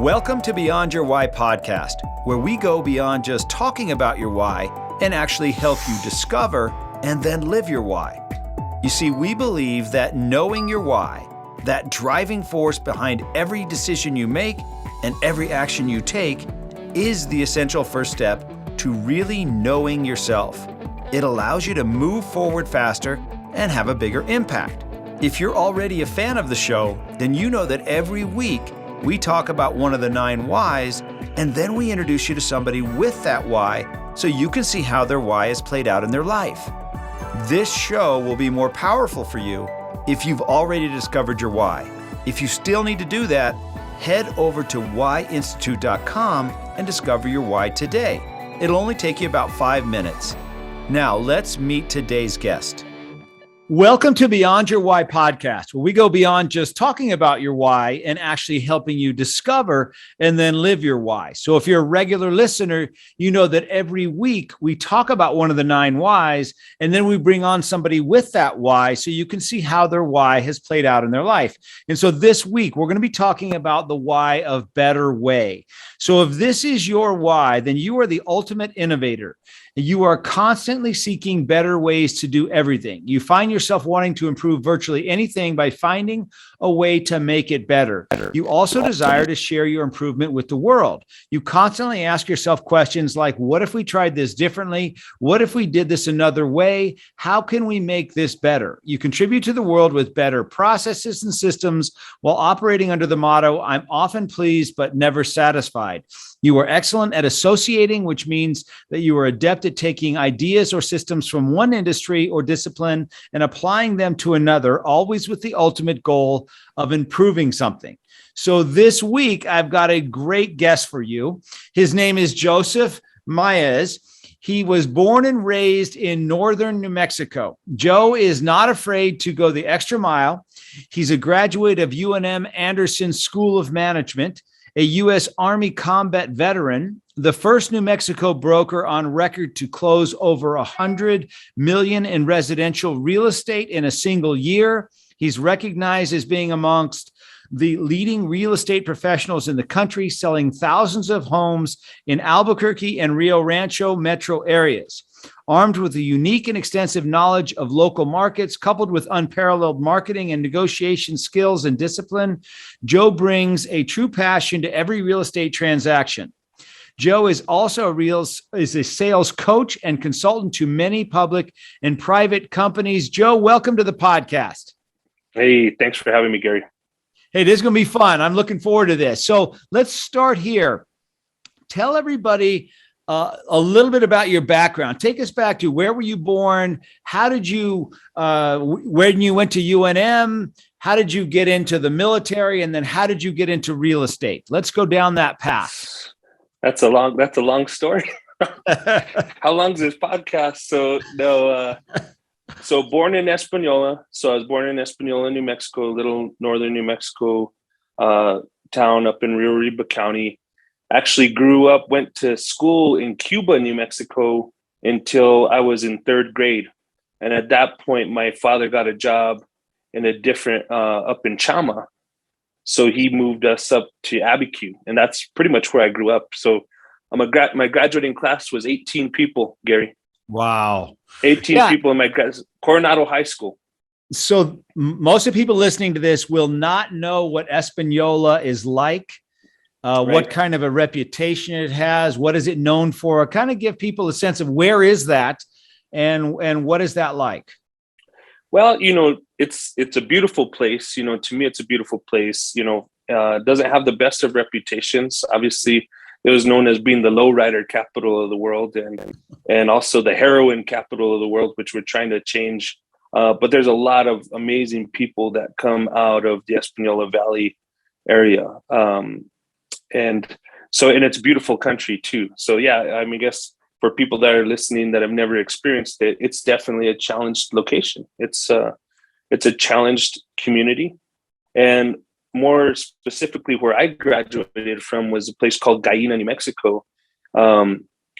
Welcome to Beyond Your Why podcast, where we go beyond just talking about your why and actually help you discover and then live your why. You see, we believe that knowing your why, that driving force behind every decision you make and every action you take, is the essential first step to really knowing yourself. It allows you to move forward faster and have a bigger impact. If you're already a fan of the show, then you know that every week we talk about one of the 9 whys, and then we introduce you to somebody with that why so you can see how their why is played out in their life. This show will be more powerful for you if you've already discovered your why. If you still need to do that, head over to whyinstitute.com and discover your why today. It'll only take you about 5 minutes. Now, let's meet today's guest. Welcome to Beyond Your Why podcast, where we go beyond just talking about your why and actually helping you discover and then live your why. So if you're a regular listener, you know that every week we talk about one of the 9 whys, and then we bring on somebody with that why so you can see how their why has played out in their life. And so this week, we're going to be talking about the why of better way. So if this is your why, then you are the ultimate innovator. You are constantly seeking better ways to do everything. You find yourself wanting to improve virtually anything by finding a way to make it better. You also desire to share your improvement with the world. You constantly ask yourself questions like, what if we tried this differently? What if we did this another way? How can we make this better? You contribute to the world with better processes and systems while operating under the motto, I'm often pleased but never satisfied. You are excellent at associating, which means that you are adept at taking ideas or systems from one industry or discipline and applying them to another, always with the ultimate goal of improving something. So this week, I've got a great guest for you. His name is Joe Maez. He was born and raised in northern New Mexico. Joe is not afraid to go the extra mile. He's a graduate of UNM Anderson School of Management, a U.S. Army combat veteran, the first New Mexico broker on record to close over $100 million in residential real estate in a single year. He's recognized as being amongst the leading real estate professionals in the country, selling thousands of homes in Albuquerque and Rio Rancho metro areas. Armed with a unique and extensive knowledge of local markets, coupled with unparalleled marketing and negotiation skills and discipline, Joe brings a true passion to every real estate transaction. Joe is also a sales coach and consultant to many public and private companies. Joe, welcome to the podcast. Hey, thanks for having me, Gary. Hey, this is going to be fun. I'm looking forward to this. So let's start here. Tell everybody a little bit about your background. Take us back to where were you born? How did you, when you went to UNM, how did you get into the military? And then how did you get into real estate? Let's go down that path. That's a long story. How long is this podcast? So born in Espanola. So I was born in Espanola, New Mexico, a little northern New Mexico town up in Rio Arriba County. Actually grew up, went to school in Cuba, New Mexico until I was in 3rd grade. And at that point, my father got a job in a different, up in Chama. So he moved us up to Abiquiu, and that's pretty much where I grew up. So my graduating class was 18 people, Gary. Wow. 18 people in my Coronado High School. So most of the people listening to this will not know what Espanola is like. Right. What kind of a reputation it has? What is it known for? Kind of give people a sense of where is that and what is that like? Well, it's a beautiful place. To me, it's a beautiful place. It doesn't have the best of reputations. Obviously, it was known as being the lowrider capital of the world and also the heroin capital of the world, which we're trying to change. But there's a lot of amazing people that come out of the Espanola Valley area. And it's a beautiful country too. So yeah, I mean, I guess for people that are listening that have never experienced it, it's definitely a challenged location. It's a challenged community. And more specifically, where I graduated from was a place called Gallina, New Mexico,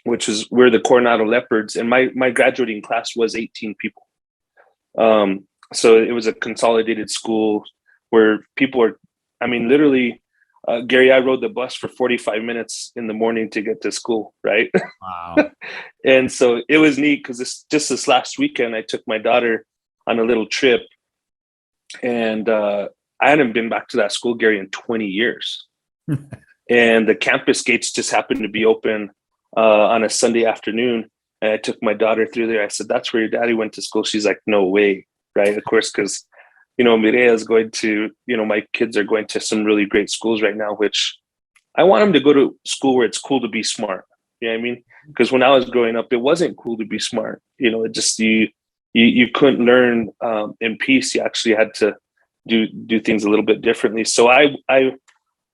which is where the Coronado Leopards, and my graduating class was 18 people. So it was a consolidated school where people are, I mean, literally Gary, I rode the bus for 45 minutes in the morning to get to school, right? Wow. And so it was neat because this last weekend, I took my daughter on a little trip, and I hadn't been back to that school, Gary, in 20 years. And the campus gates just happened to be open on a Sunday afternoon. And I took my daughter through there. I said, "That's where your daddy went to school." She's like, "No way." Right. Of course, because, Mireya is going to, my kids are going to some really great schools right now, which I want them to go to school where it's cool to be smart. You know what I mean? Because when I was growing up, it wasn't cool to be smart. It just, you couldn't learn in peace. You actually had to do things a little bit differently. So I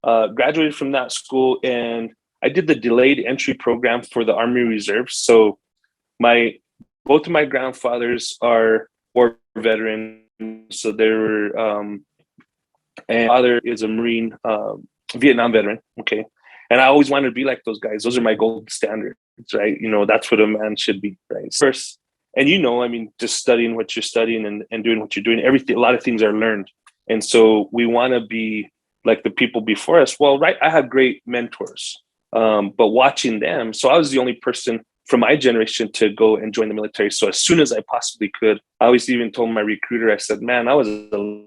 graduated from that school, and I did the delayed entry program for the Army Reserves. So both of my grandfathers are war veterans. So they were, and father is a Marine, Vietnam veteran. Okay. And I always wanted to be like those guys. Those are my gold standards, right? That's what a man should be, right? First, and just studying what you're studying and doing what you're doing, everything, a lot of things are learned. And so we want to be like the people before us. Well, right, I had great mentors, but watching them, so I was the only person from my generation to go and join the military. So as soon as I possibly could, I always even told my recruiter, I said, "Man, I was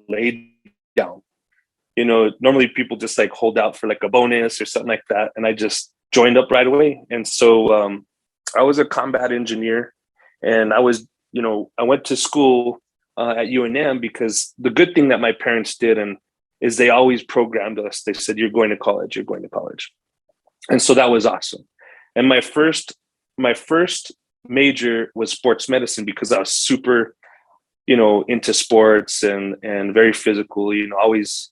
laid down. Normally people just like hold out for like a bonus or something like that. And I just joined up right away." And so I was a combat engineer, and I went to school at UNM because the good thing that my parents did is they always programmed us. They said, "You're going to college, you're going to college." And so that was awesome. And my first major was sports medicine because I was super, into sports and very physical, always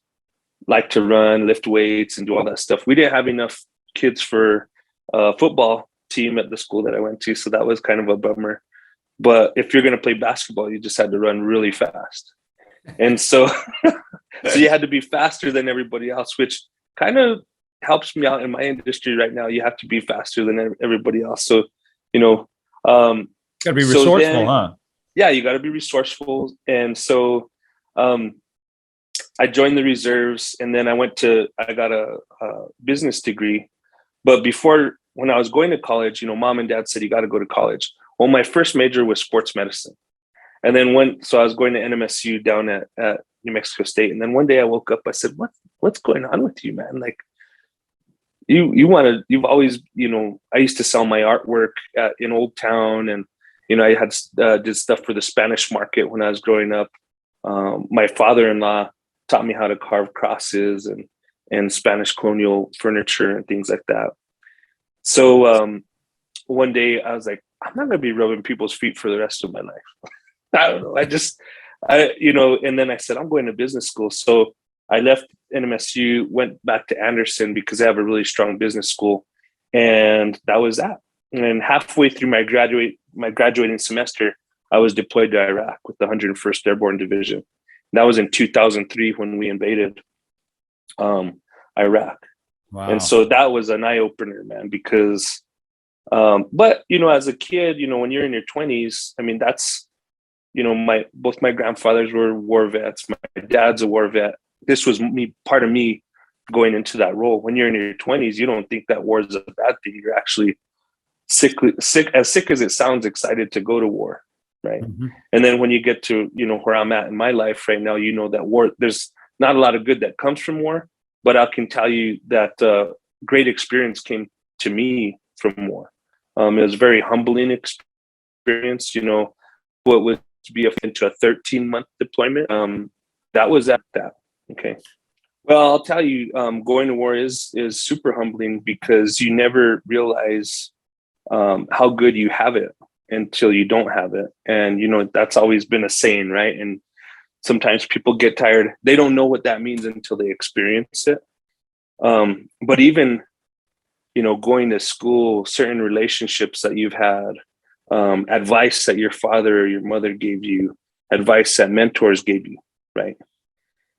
like to run, lift weights, and do all that stuff. We didn't have enough kids for a football team at the school that I went to, so that was kind of a bummer. But if you're going to play basketball, you just had to run really fast. And so, so you had to be faster than everybody else, which kind of helps me out in my industry right now. You have to be faster than everybody else. So, gotta be resourceful, huh? Yeah, you got to be resourceful. And so, I joined the reserves, and then I got a business degree. But when I was going to college, mom and dad said, "You got to go to college." Well, my first major was sports medicine. And then so I was going to NMSU down at New Mexico State. And then one day I woke up, I said, what's going on with you, man? Like you've always, I used to sell my artwork in Old Town, and, I had did stuff for the Spanish market when I was growing up. My father-in-law taught me how to carve crosses and Spanish colonial furniture and things like that. So one day I was like, I'm not going to be rubbing people's feet for the rest of my life. I don't know. And then I said, I'm going to business school. So I left NMSU, went back to Anderson because they have a really strong business school. And that was that. And halfway through my graduating semester, I was deployed to Iraq with the 101st Airborne Division. That was in 2003 when we invaded Iraq. Wow. And so that was an eye opener, man, because, but, as a kid, when you're in your 20s, that's, both my grandfathers were war vets. My dad's a war vet. This was part of me going into that role. When you're in your 20s, you don't think that war is a bad thing. You're actually sick as it sounds, excited to go to war. Right. Mm-hmm. And then when you get to, where I'm at in my life right now, that war, there's not a lot of good that comes from war, but I can tell you that great experience came to me from war. It was a very humbling experience, what would be into a 13-month deployment. That was at that. Okay. Well, I'll tell you, going to war is super humbling because you never realize how good you have it until you don't have it. And, that's always been a saying, right? And sometimes people get tired. They don't know what that means until they experience it. But even, going to school, certain relationships that you've had, advice that your father or your mother gave you, advice that mentors gave you, right?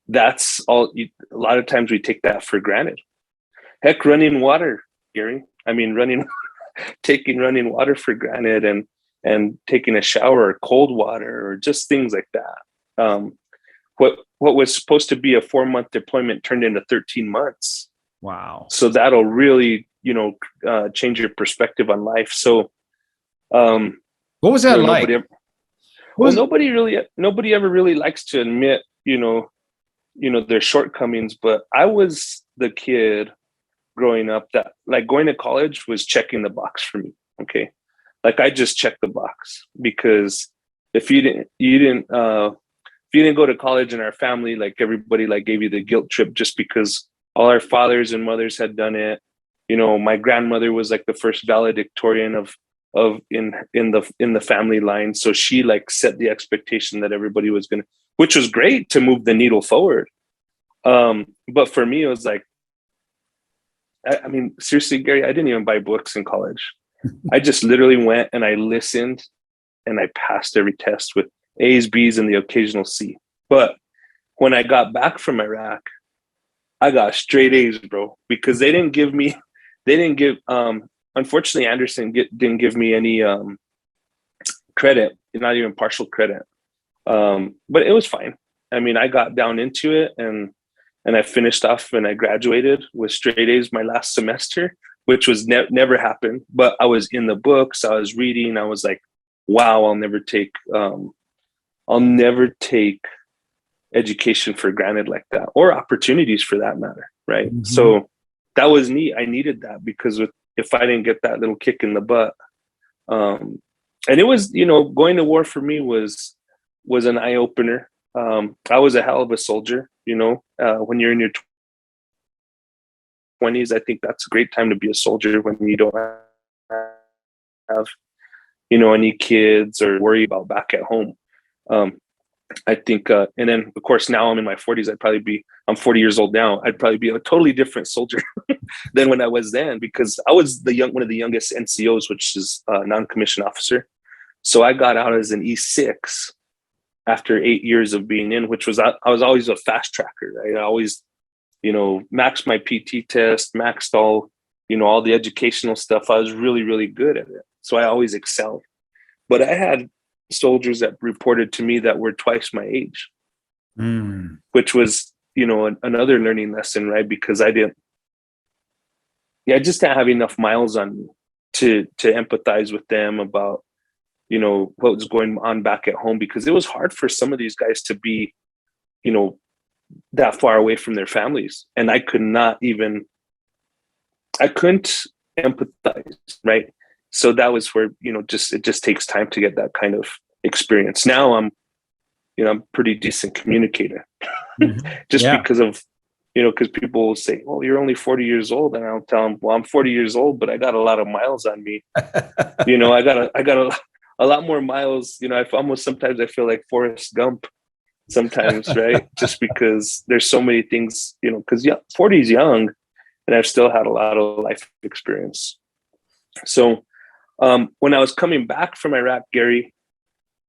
That's all. A lot of times we take that for granted. Heck, running water, Gary. Taking running water for granted and taking a shower or cold water or just things like that. What was supposed to be a 4-month deployment turned into 13 months Wow. So that'll really, change your perspective on life. So, what was that like? Nobody ever really likes to admit, their shortcomings, but I was the kid growing up that, like, going to college was checking the box for me. Okay. Like, I just checked the box, because if you didn't go to college in our family, like, everybody like gave you the guilt trip just because all our fathers and mothers had done it. My grandmother was like the first valedictorian of in the family line. So she like set the expectation that everybody was going to, which was great to move the needle forward. But for me, it was like, I mean, seriously, Gary, I didn't even buy books in college. I just literally went and I listened, and I passed every test with A's, B's, and the occasional C. But when I got back from Iraq, I got straight A's, bro, because they didn't give, unfortunately, Anderson didn't give me any credit, not even partial credit. But it was fine. I mean, I got down into it, and I finished off, and I graduated with straight A's my last semester, which was never happened. But I was in the books, I was reading, I was like, wow, I'll never take education for granted like that, or opportunities for that matter, right? Mm-hmm. So that was neat. I needed that, because if I didn't get that little kick in the butt, and it was, going to war for me was an eye opener. I was a hell of a soldier, when you're in your 20s, I think that's a great time to be a soldier, when you don't have, any kids or worry about back at home. I think, and then of course, now I'm in my 40s, I'm 40 years old now. I'd probably be a totally different soldier than when I was then, because I was one of the youngest NCOs, which is a non-commissioned officer. So I got out as an E6 after 8 years of being in, which was, I was always a fast tracker, right? I always, maxed my PT test, maxed all the educational stuff. I was really, really good at it. So I always excelled. But I had soldiers that reported to me that were twice my age, which was, another learning lesson, right? Because I just didn't have enough miles on me to empathize with them about, what was going on back at home, because it was hard for some of these guys to be, that far away from their families. And I couldn't empathize, right? So that was where, it just takes time to get that kind of experience. Now I'm pretty decent communicator, because of, because people will say, well, you're only 40 years old. And I'll tell them, well, I'm 40 years old, but I got a lot of miles on me. I got a lot more miles. Sometimes I feel like Forrest Gump sometimes, right? Just because there's so many things, because 40 is young, and I've still had a lot of life experience. So when I was coming back from Iraq, Gary,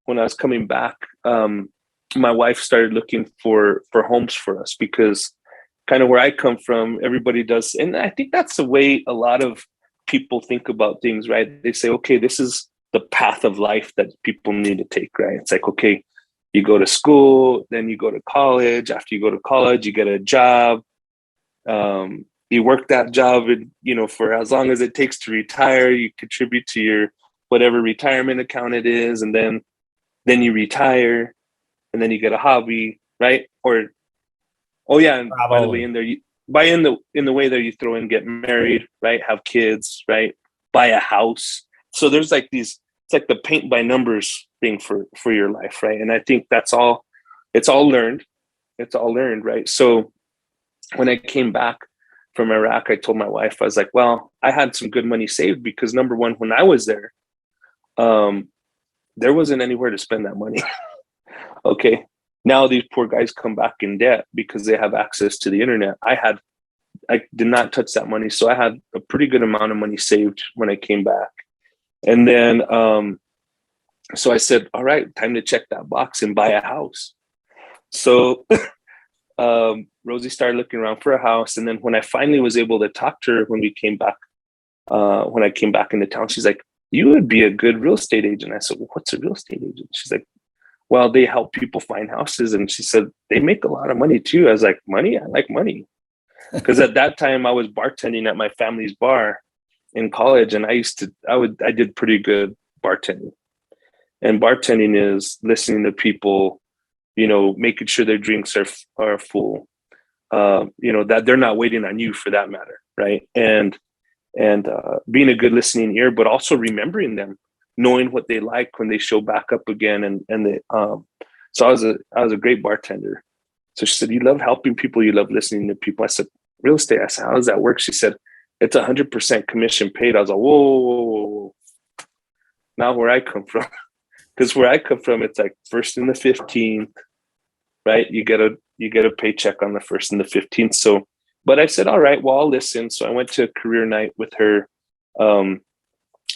my wife started looking for homes for us, because kind of where I come from, everybody does. And I think that's the way a lot of people think about things, right? They say, okay, this is the path of life that people need to take, right? It's like, okay, you go to school, then you go to college. After you go to college, you get a job. You work that job, and, for as long as it takes to retire, you contribute to your whatever retirement account it is. And then you retire, and then you get a hobby, right? Or, oh yeah. And by the way, in the way that you throw in, get married, right? Have kids, right? Buy a house. So there's like it's like the paint by numbers thing for your life, right? And I think it's all learned. It's all learned, right? So when I came back from Iraq, I told my wife, I was like, well, I had some good money saved, because number one, when I was there, there wasn't anywhere to spend that money. Okay. Now these poor guys come back in debt because they have access to the internet. I did not touch that money. So I had a pretty good amount of money saved when I came back. And then, so I said, all right, time to check that box and buy a house. So Rosie started looking around for a house. And then when I finally was able to talk to her, when I came back into town, she's like, you would be a good real estate agent. I said, well, what's a real estate agent? She's like, well, they help people find houses. And she said, they make a lot of money too. I was like, money? I like money. Because at that time I was bartending at my family's bar in college, and I did pretty good bartending. And bartending is listening to people, making sure their drinks are full, that they're not waiting on you for that matter, right? And being a good listening ear, but also remembering them, knowing what they like when they show back up again. And they, so I was a great bartender. So she said, "You love helping people. You love listening to people." I said, "Real estate." I said, "How does that work?" She said, "It's 100% commission paid." I was like, whoa, whoa, whoa, whoa. Not where I come from. Because where I come from, it's like first and the 15th, right? You get a paycheck on the first and the 15th. So, but I said, all right, well, I'll listen. So I went to a career night with her, and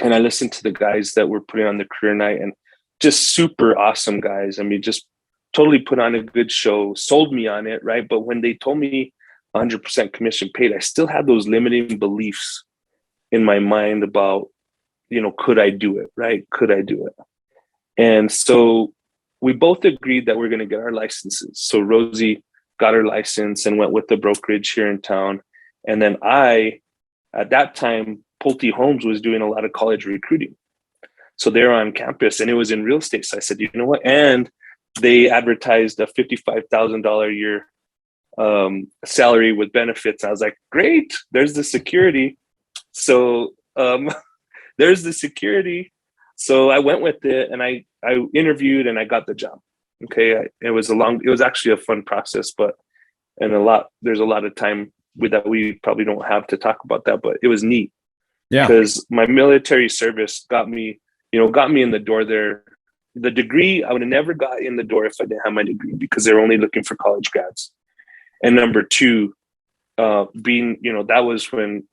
I listened to the guys that were putting on the career night, and just super awesome guys. I mean, just totally put on a good show, sold me on it, right? But when they told me 100% commission paid, I still had those limiting beliefs in my mind about, could I do it, right? Could I do it? And so we both agreed that we're going to get our licenses. So Rosie got her license and went with the brokerage here in town. And then at that time, Pulte Homes was doing a lot of college recruiting. So they're on campus, and it was in real estate. So I said, you know what? And they advertised a $55,000 a year salary with benefits. I was like, great, there's the security. So there's the security. So I went with it, and I interviewed, and I got the job. Okay. It was actually a fun process, there's a lot of time with that. We probably don't have to talk about that, but it was neat. Yeah. Because my military service got me in the door there. The degree, I would have never got in the door if I didn't have my degree, because they're only looking for college grads. And number two, that was when,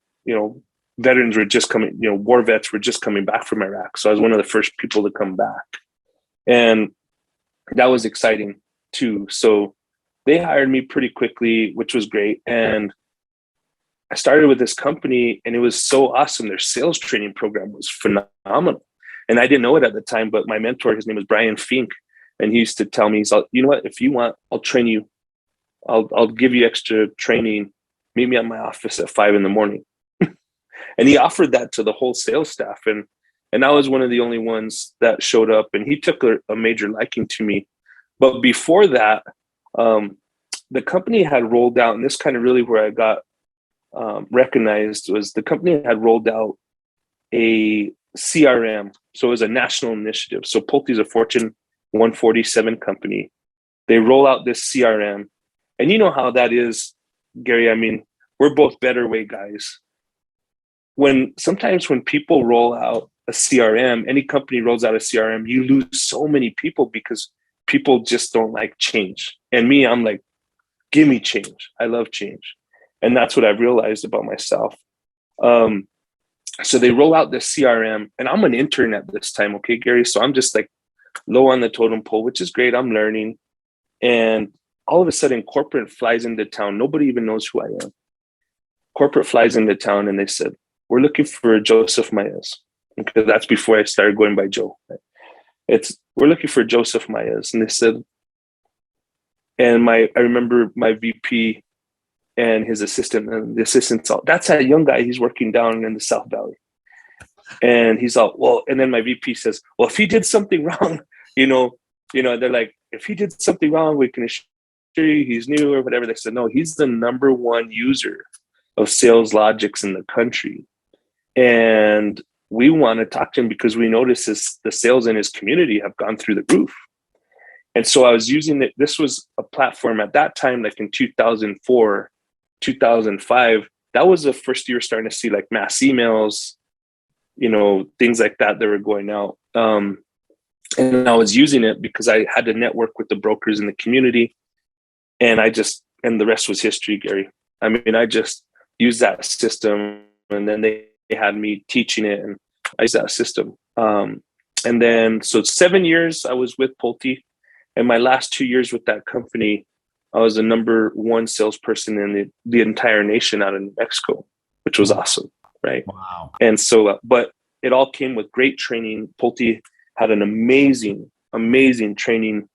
veterans were just coming, war vets were just coming back from Iraq. So I was one of the first people to come back. And that was exciting too. So they hired me pretty quickly, which was great. And I started with this company, and it was so awesome. Their sales training program was phenomenal. And I didn't know it at the time, but my mentor, his name was Brian Fink. And he used to tell me, he's like, you know what, if you want, I'll train you. I'll give you extra training. Meet me at my office at 5 a.m. And he offered that to the whole sales staff. And I was one of the only ones that showed up, and he took a major liking to me. But before that, the company had rolled out, and this kind of really where I got recognized, was the company had rolled out a CRM. So it was a national initiative. So Pulte is a Fortune 147 company. They roll out this CRM. And you know how that is, Gary. I mean, we're both better way guys. Sometimes when people roll out a CRM, any company rolls out a CRM, you lose so many people because people just don't like change. And me, I'm like, give me change. I love change. And that's what I've realized about myself. So they roll out this CRM, and I'm an intern at this time. Okay, Gary. So I'm just like low on the totem pole, which is great. I'm learning. And all of a sudden, corporate flies into town. Nobody even knows who I am. Corporate flies into town, and they said, we're looking for Joseph Maez. Okay, that's before I started going by Joe. We're looking for Joseph Maez. And they said, and I remember my VP and his assistant, and the assistant's all, that's that young guy, he's working down in the South Valley. And he's all, well, and then my VP says, well, if he did something wrong, they're like, if he did something wrong, we can assure you he's new or whatever. They said, no, he's the number one user of sales logics in the country. And we want to talk to him because we notice the sales in his community have gone through the roof. And so I was using it. This was a platform at that time, like in 2004, 2005. That was the first year starting to see like mass emails, things like that were going out. And I was using it because I had to network with the brokers in the community. And the rest was history, Gary. I mean, I just used that system, and then they had me teaching it, and I used that system. And then, so 7 years I was with Pulte, and my last 2 years with that company, I was the number one salesperson in the entire nation out of New Mexico, which was awesome, right? Wow. And so, but it all came with great training. Pulte had an amazing training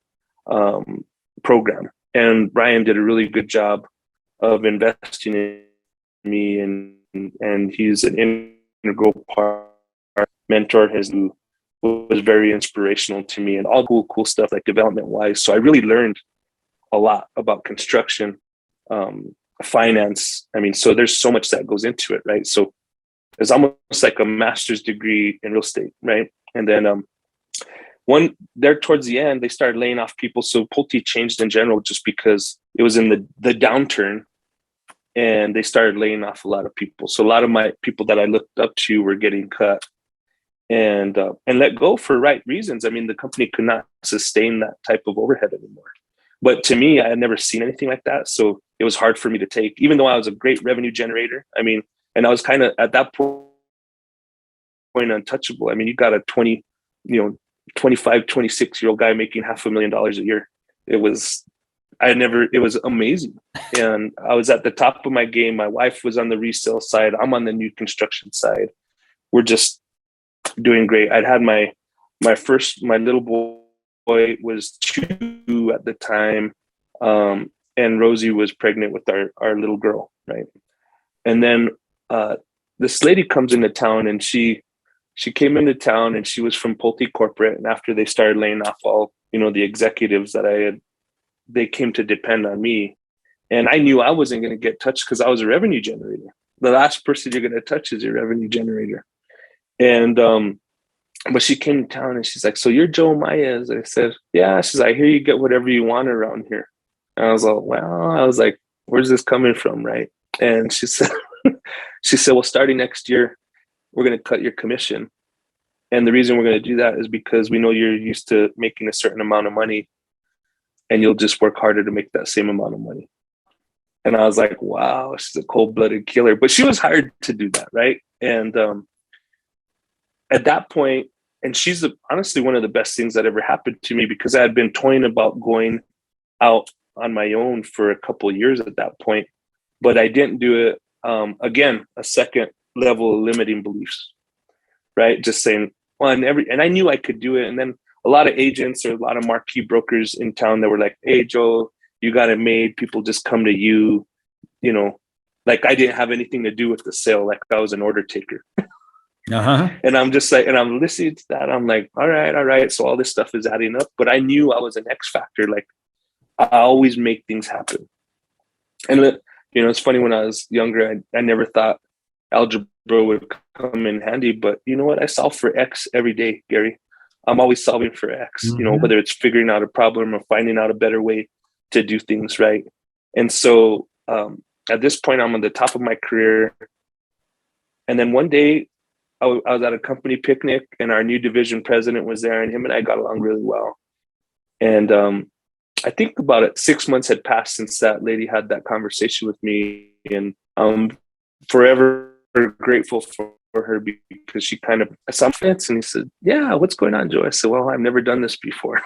program, and Brian did a really good job of investing me, and he's an integral part mentor. His was very inspirational to me, and all cool stuff like development wise. So I really learned a lot about construction, finance. I mean, so there's so much that goes into it, right? So it's almost like a master's degree in real estate, right? And then one there towards the end, they started laying off people. So Pulte changed in general just because it was in the downturn, and they started laying off a lot of people. So a lot of my people that I looked up to were getting cut and let go for right reasons. I mean, the company could not sustain that type of overhead anymore. But to me, I had never seen anything like that. So it was hard for me to take, even though I was a great revenue generator. I mean, and I was kind of at that point untouchable. I mean, you got a 25, 26-year-old guy making $500,000 a year. It was amazing. And I was at the top of my game. My wife was on the resale side. I'm on the new construction side. We're just doing great. I'd had my little boy was 2 at the time. And Rosie was pregnant with our little girl. Right. And then, this lady comes into town, and she came into town, and she was from Pulte Corporate. And after they started laying off all, the executives they came to depend on me. And I knew I wasn't going to get touched because I was a revenue generator. The last person you're going to touch is your revenue generator. And, but she came to town, and she's like, "So you're Joe Maez?" I said, "Yeah." She's like, "Here, you get whatever you want around here." And I was like, "Where's this coming from?" Right. And she said, "Well, starting next year, we're going to cut your commission. And the reason we're going to do that is because we know you're used to making a certain amount of money, and you'll just work harder to make that same amount of money." And I was like, wow, she's a cold-blooded killer. But she was hired to do that, right? And at that point, and she's honestly one of the best things that ever happened to me, because I had been toying about going out on my own for a couple of years at that point, but I didn't do it. Again, a second level of limiting beliefs, right? Just saying, well, and I knew I could do it. And then a lot of agents or a lot of marquee brokers in town that were like, "Hey, Joe, you got it made. People just come to you." Like I didn't have anything to do with the sale. Like I was an order taker. And I'm just like, and I'm listening to that. I'm like, all right. So all this stuff is adding up, but I knew I was an X factor. Like I always make things happen. And it's funny, when I was younger, I never thought algebra would come in handy, but you know what? I solve for X every day, Gary. I'm always solving for X, whether it's figuring out a problem or finding out a better way to do things right. And so at this point, I'm on the top of my career. And then one day I was at a company picnic, and our new division president was there, and him and I got along really well. And I think about it, 6 months had passed since that lady had that conversation with me, and I'm forever grateful for her, because she kind of saw it. And he said, "Yeah, what's going on, Joe?" I said, "Well, I've never done this before."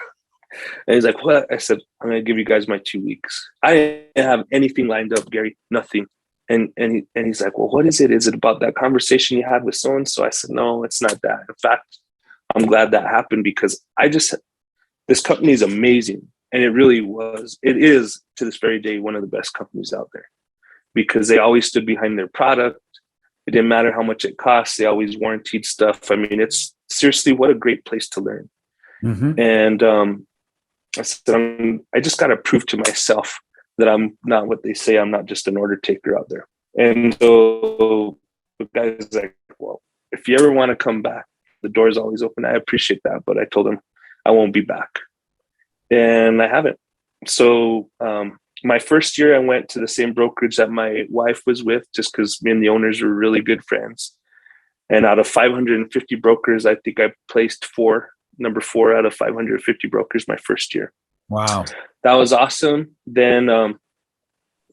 And he's like, "What?" I said, "I'm going to give you guys my 2 weeks." I didn't have anything lined up, Gary, nothing. And he's like, "Well, what is it? Is it about that conversation you had with so-and-so?" I said, "No, it's not that. In fact, I'm glad that happened, because this company is amazing." And it is to this very day, one of the best companies out there, because they always stood behind their product. It didn't matter how much it cost. They always warranted stuff. I mean, it's seriously, what a great place to learn. And I said, I just got to prove to myself that I'm not what they say. I'm not just an order taker out there. And so the guy's like, "Well, if you ever want to come back, the door's always open." I appreciate that. But I told him I won't be back. And I haven't. So my first year, I went to the same brokerage that my wife was with, just because me and the owners were really good friends. And out of 550 brokers, I think I placed number 4 out of 550 brokers my first year. Wow. That was awesome. Then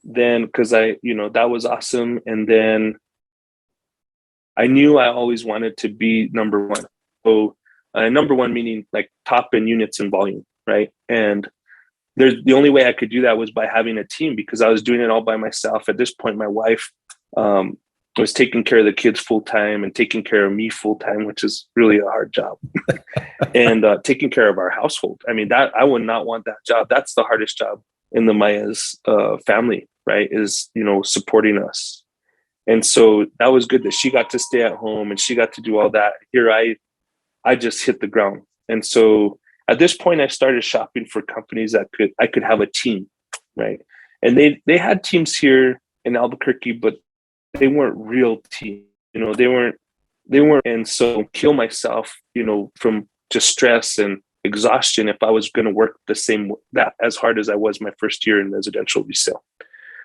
because that was awesome. And then I knew I always wanted to be number 1. So number 1 meaning like top in units and volume, right? And the only way I could do that was by having a team, because I was doing it all by myself. At this point, my wife was taking care of the kids full time and taking care of me full time, which is really a hard job. And taking care of our household. I mean, that I would not want that job. That's the hardest job in the Maez family, right? Is supporting us. And so that was good that she got to stay at home and she got to do all that. Here I just hit the ground. And so at this point I started shopping for companies that I could have a team, right? And they had teams here in Albuquerque, but they weren't real teams. They weren't, and so kill myself, from just stress and exhaustion if I was going to work that as hard as I was my first year in residential resale.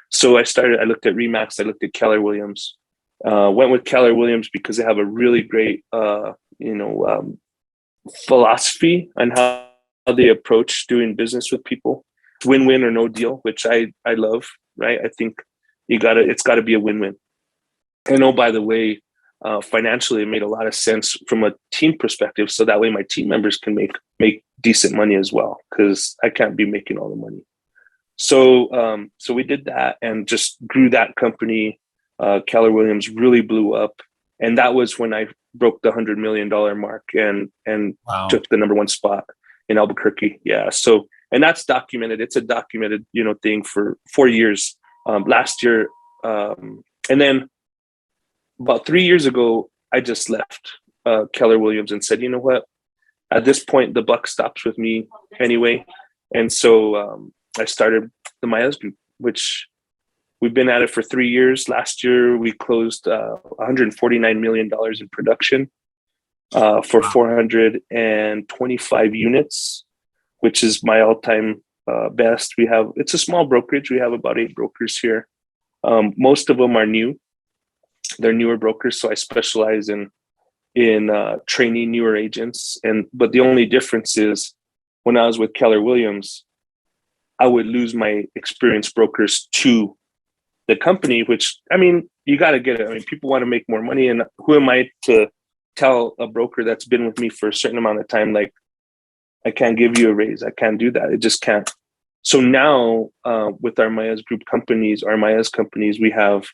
So I looked at Remax, I looked at Keller Williams, went with Keller Williams because they have a really great, philosophy on how they approach doing business with people. Win-win or no deal, which I love, right? I think it's gotta be a win-win. And oh, by the way, financially, it made a lot of sense from a team perspective. So that way my team members can make decent money as well, because I can't be making all the money. So we did that and just grew that company. Keller Williams really blew up. And that was when I broke the $100 million mark and Wow. took the number one spot in Albuquerque. Yeah. So, and that's documented. It's a documented, thing for 4 years. Last year. And then about 3 years ago, I just left Keller Williams and said, you know what? At this point, the buck stops with me anyway. And so I started the Maez Group, which we've been at it for 3 years. Last year, we closed $149 million in production for 425 units, which is my all-time best. It's a small brokerage. We have about 8 brokers here. Most of them are new. They're newer brokers, so I specialize in training newer agents. But the only difference is when I was with Keller Williams, I would lose my experienced brokers to the company, which, you got to get it. People want to make more money. And who am I to tell a broker that's been with me for a certain amount of time, like, I can't give you a raise. I can't do that. It just can't. So now with our Maez Group companies, we have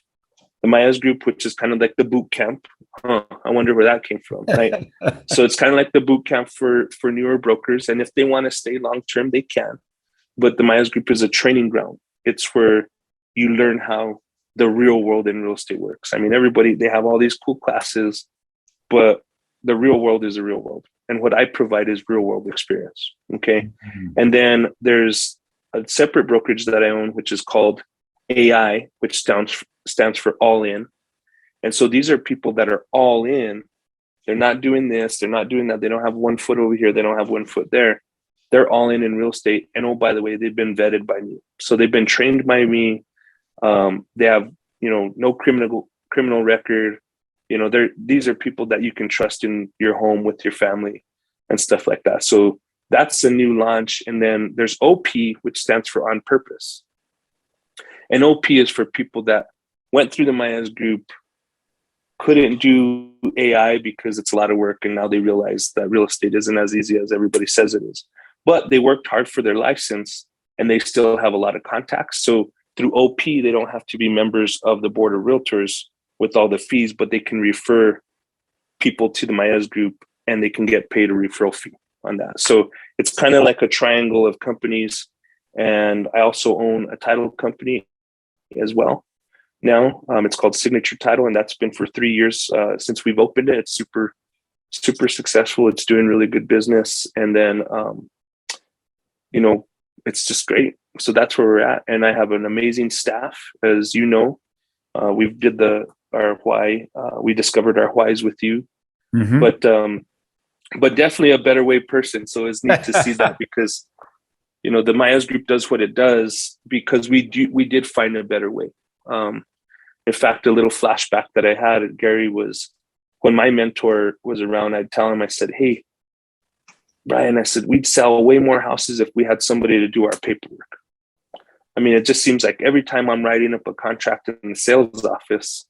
the Maez Group, which is kind of like the boot camp. I wonder where that came from, right? So it's kind of like the boot camp for newer brokers. And if they want to stay long-term, they can. But the Maez Group is a training ground. It's where you learn how the real world in real estate works. They have all these cool classes, but the real world is the real world. And what I provide is real world experience. Okay. Mm-hmm. And then there's a separate brokerage that I own, which is called AI, which stands for all in. And so these are people that are all in. They're not doing this. They're not doing that. They don't have 1 foot over here. They don't have 1 foot there. They're all in real estate. And oh, by the way, they've been vetted by me. So they've been trained by me. They have, no criminal record. These are people that you can trust in your home with your family and stuff like that. So that's a new launch. And then there's OP, which stands for on purpose. And OP is for people that went through the Maez Group, couldn't do AI because it's a lot of work. And now they realize that real estate isn't as easy as everybody says it is. But they worked hard for their license and they still have a lot of contacts. So through OP, they don't have to be members of the board of realtors with all the fees, but they can refer people to the Maez Group and they can get paid a referral fee on that. So it's kind of like a triangle of companies. And I also own a title company as well. Now it's called Signature Title, and that's been for 3 years since we've opened it. It's super, super successful. It's doing really good business. And then, it's just great. So that's where we're at. And I have an amazing staff, as you know. We did our why. We discovered our whys with you, mm-hmm. But definitely a better way person. So it's neat to see that because, the Maez Group does what it does because we did find a better way. In fact, a little flashback that I had at Gary was when my mentor was around, I'd tell him, I said, hey, Brian, I said, we'd sell way more houses if we had somebody to do our paperwork. It just seems like every time I'm writing up a contract in the sales office,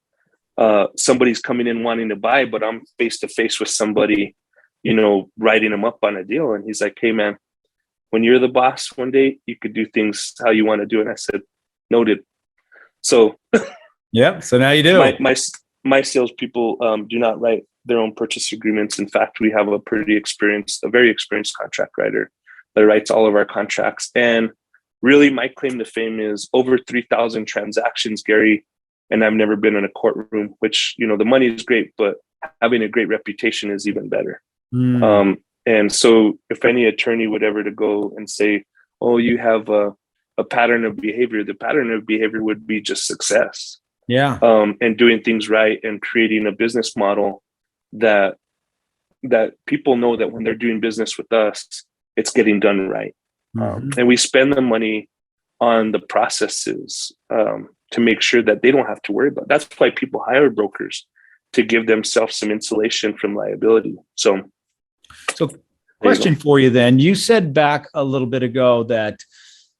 somebody's coming in wanting to buy, but I'm face to face with somebody, writing them up on a deal. And he's like, hey, man, when you're the boss one day, you could do things how you want to do it. And I said, noted. So yeah. So now you do. My salespeople do not write their own purchase agreements. In fact, we have a very experienced contract writer that writes all of our contracts. And really, my claim to fame is over 3,000 transactions, Gary, and I've never been in a courtroom, which, the money is great, but having a great reputation is even better. And so if any attorney would ever to go and say, oh, you have a pattern of behavior, the pattern of behavior would be just success. Yeah. And doing things right and creating a business model that people know that when they're doing business with us, it's getting done right. And we spend the money on the processes to make sure that they don't have to worry about it. That's why people hire brokers, to give themselves some insulation from liability. So question for you then. You said back a little bit ago that,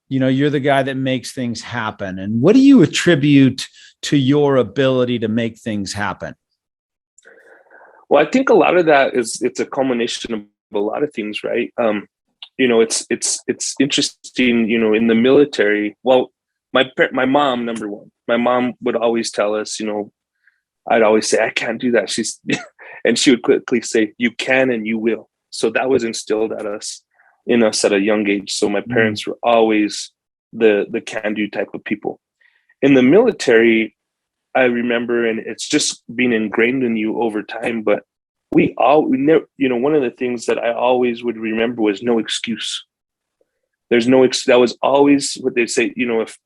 you're the guy that makes things happen. And what do you attribute to your ability to make things happen? Well, I think a lot of that it's a culmination of a lot of things, right? It's interesting, in the military. Well, my mom, number one, my mom would always tell us, I'd always say, I can't do that. And she would quickly say, you can, and you will. So that was instilled in us at a young age. So my parents were always the can-do type of people. In the military, I remember, and it's just been ingrained in you over time, but we never, one of the things that I always would remember was no excuse. There's no, that was always what they say, if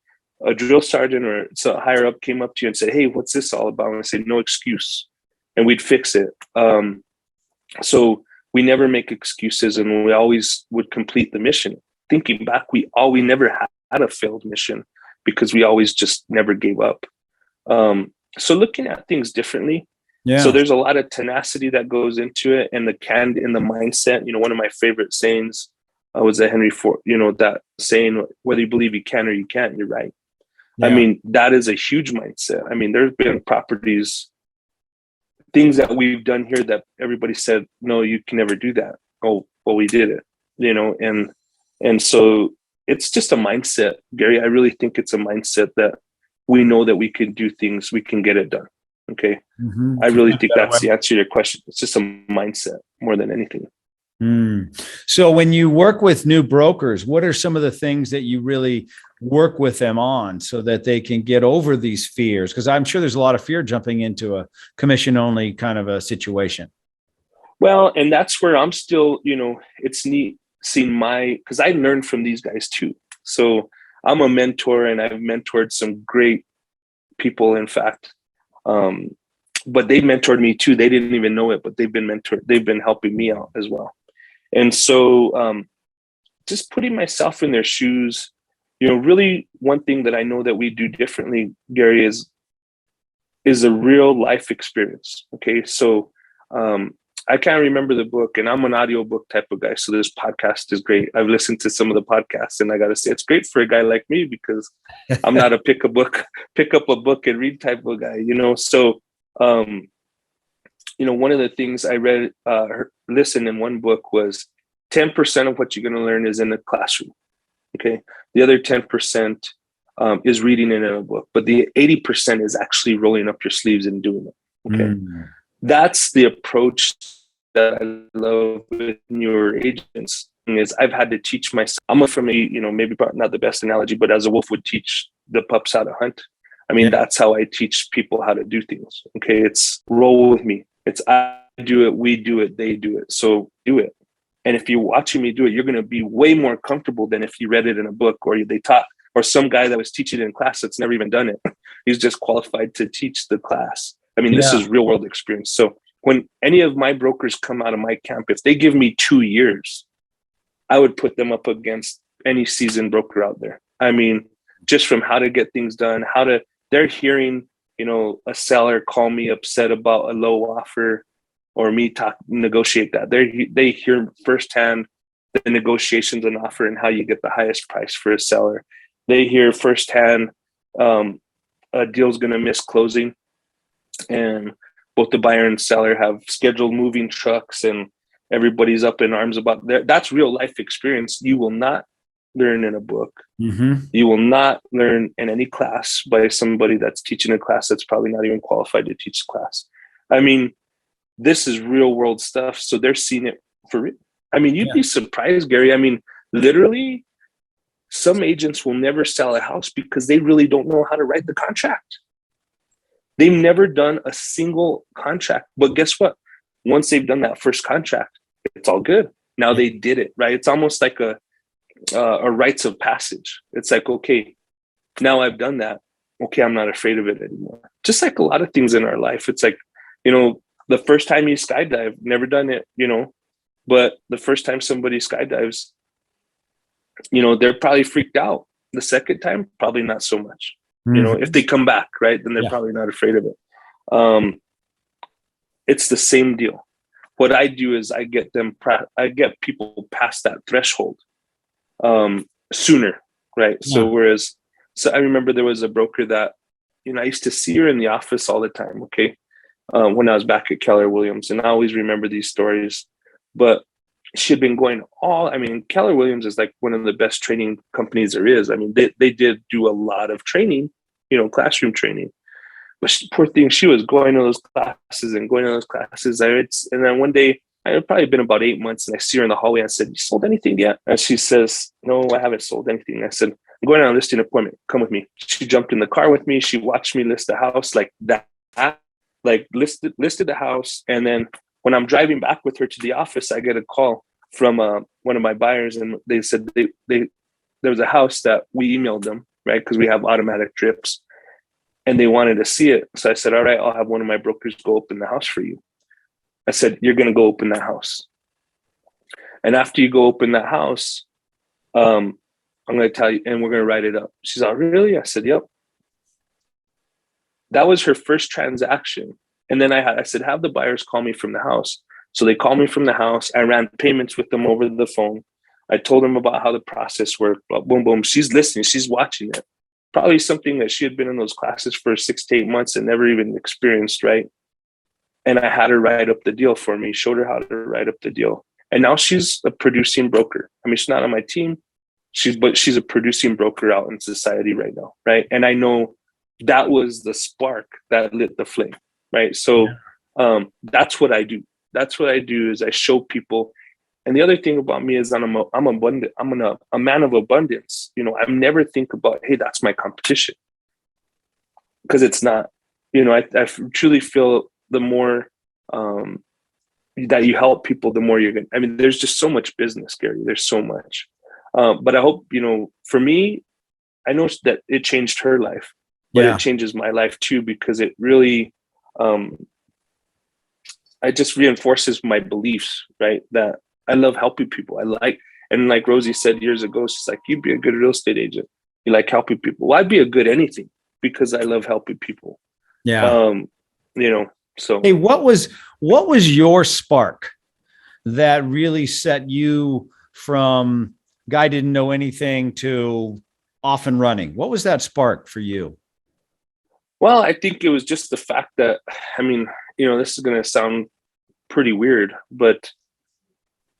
a drill sergeant or so higher up came up to you and said, hey, what's this all about? And I say, no excuse. And we'd fix it. So we never make excuses, and we always would complete the mission. Thinking back, we never had a failed mission because we always just never gave up. So looking at things differently. Yeah. So there's a lot of tenacity that goes into it, and the mindset. One of my favorite sayings was that Henry Ford, that saying, whether you believe you can or you can't, you're right. Yeah. I mean, that is a huge mindset. I mean, there's been things that we've done here that everybody said, no, you can never do that. Oh, well, we did it, and so it's just a mindset, Gary. I really think it's a mindset that we know that we can do things, we can get it done. Okay. I really think that's the answer to your question. It's just a mindset more than anything. So when you work with new brokers, what are some of the things that you really work with them on so that they can get over these fears? Because I'm sure there's a lot of fear jumping into a commission only kind of a situation. Well, and that's where I'm still, it's neat seeing because I learned from these guys too. So I'm a mentor, and I've mentored some great people, in fact. But they mentored me too. They didn't even know it, but they've been mentored. They've been helping me out as well. And so just putting myself in their shoes, really one thing that I know that we do differently, Gary, is a real life experience. Okay. So I can't remember the book, and I'm an audiobook type of guy. So this podcast is great. I've listened to some of the podcasts, and I got to say, it's great for a guy like me because I'm not a pick up a book and read type of guy, So, one of the things I read, listened in one book was 10% of what you're going to learn is in the classroom. Okay. The other 10% is reading in a book, but the 80% is actually rolling up your sleeves and doing it. Okay. That's the approach that I love with newer agents. Is I've had to teach myself. I'm from maybe not the best analogy, but as a wolf would teach the pups how to hunt. I mean, that's how I teach people how to do things. Okay. It's roll with me. It's I do it, we do it, they do it. So do it. And if you're watching me do it, you're going to be way more comfortable than if you read it in a book or they taught, or some guy that was teaching it in class that's never even done it. He's just qualified to teach the class. I mean, this is real world experience. So when any of my brokers come out of my camp, if they give me 2 years, I would put them up against any seasoned broker out there. I mean, just from how to get things done, they're hearing, a seller call me upset about a low offer or me negotiate that. They hear firsthand the negotiations and offer and how you get the highest price for a seller. They hear firsthand a deal's going to miss closing, and both the buyer and seller have scheduled moving trucks, and everybody's up in arms about that. That's real life experience. You will not learn in a book. You will not learn in any class by somebody that's teaching a class that's probably not even qualified to teach the class. I mean, this is real world stuff. So they're seeing it for real. I mean, you'd be surprised, Gary. I mean, literally, some agents will never sell a house because they really don't know how to write the contract. They've never done a single contract. But guess what? Once they've done that first contract, it's all good. Now they did it, right? It's almost like a rites of passage. It's like, okay, now I've done that. Okay, I'm not afraid of it anymore. Just like a lot of things in our life. It's like, the first time you skydive, never done it, but the first time somebody skydives, they're probably freaked out. The second time, probably not so much. If they come back, right, then they're probably not afraid of it. It's the same deal. What I do is I get people past that threshold sooner, right? Yeah. So I remember there was a broker that, I used to see her in the office all the time, okay, when I was back at Keller Williams, and I always remember these stories. But she had been going Keller Williams is like one of the best training companies there is. I mean, they did do a lot of training, classroom training. But poor thing, she was going to those classes and going to those classes. And then one day, I had probably been about 8 months, and I see her in the hallway. I said, "You sold anything yet?" And she says, "No, I haven't sold anything." I said, "I'm going on a listing appointment. Come with me." She jumped in the car with me. She watched me list the house like that, like listed the house. And then when I'm driving back with her to the office, I get a call from one of my buyers, and they said there was a house that we emailed them, right? Because we have automatic drips. And they wanted to see it. So I said, "All right, I'll have one of my brokers go open the house for you." I said, "You're going to go open that house. And after you go open that house, I'm going to tell you, and we're going to write it up." She's like, "Really?" I said, "Yep." That was her first transaction. And then I said, "Have the buyers call me from the house." So they called me from the house. I ran payments with them over the phone. I told them about how the process worked. Boom, boom. She's listening. She's watching it. Probably something that she had been in those classes for 6 to 8 months and never even experienced, right? And I had her write up the deal for me, showed her how to write up the deal. And now she's a producing broker. I mean, she's not on my team, but she's a producing broker out in society right now, right? And I know that was the spark that lit the flame, right? So that's what I do. That's what I do is I show people. And the other thing about me is I'm abundant. I'm a man of abundance. I never think about, hey, that's my competition, because it's not. I truly feel the more that you help people, the more you're going to. I mean, there's just so much business, Gary. There's so much. But I hope, for me, I know that it changed her life, but it changes my life too, because it really, it just reinforces my beliefs, right? That I love helping people. And like Rosie said years ago, she's like, "You'd be a good real estate agent. You like helping people." Well, I'd be a good anything because I love helping people. Yeah. So hey, what was your spark that really set you from guy didn't know anything to off and running? What was that spark for you? Well, I think it was just the fact that, this is going to sound pretty weird, but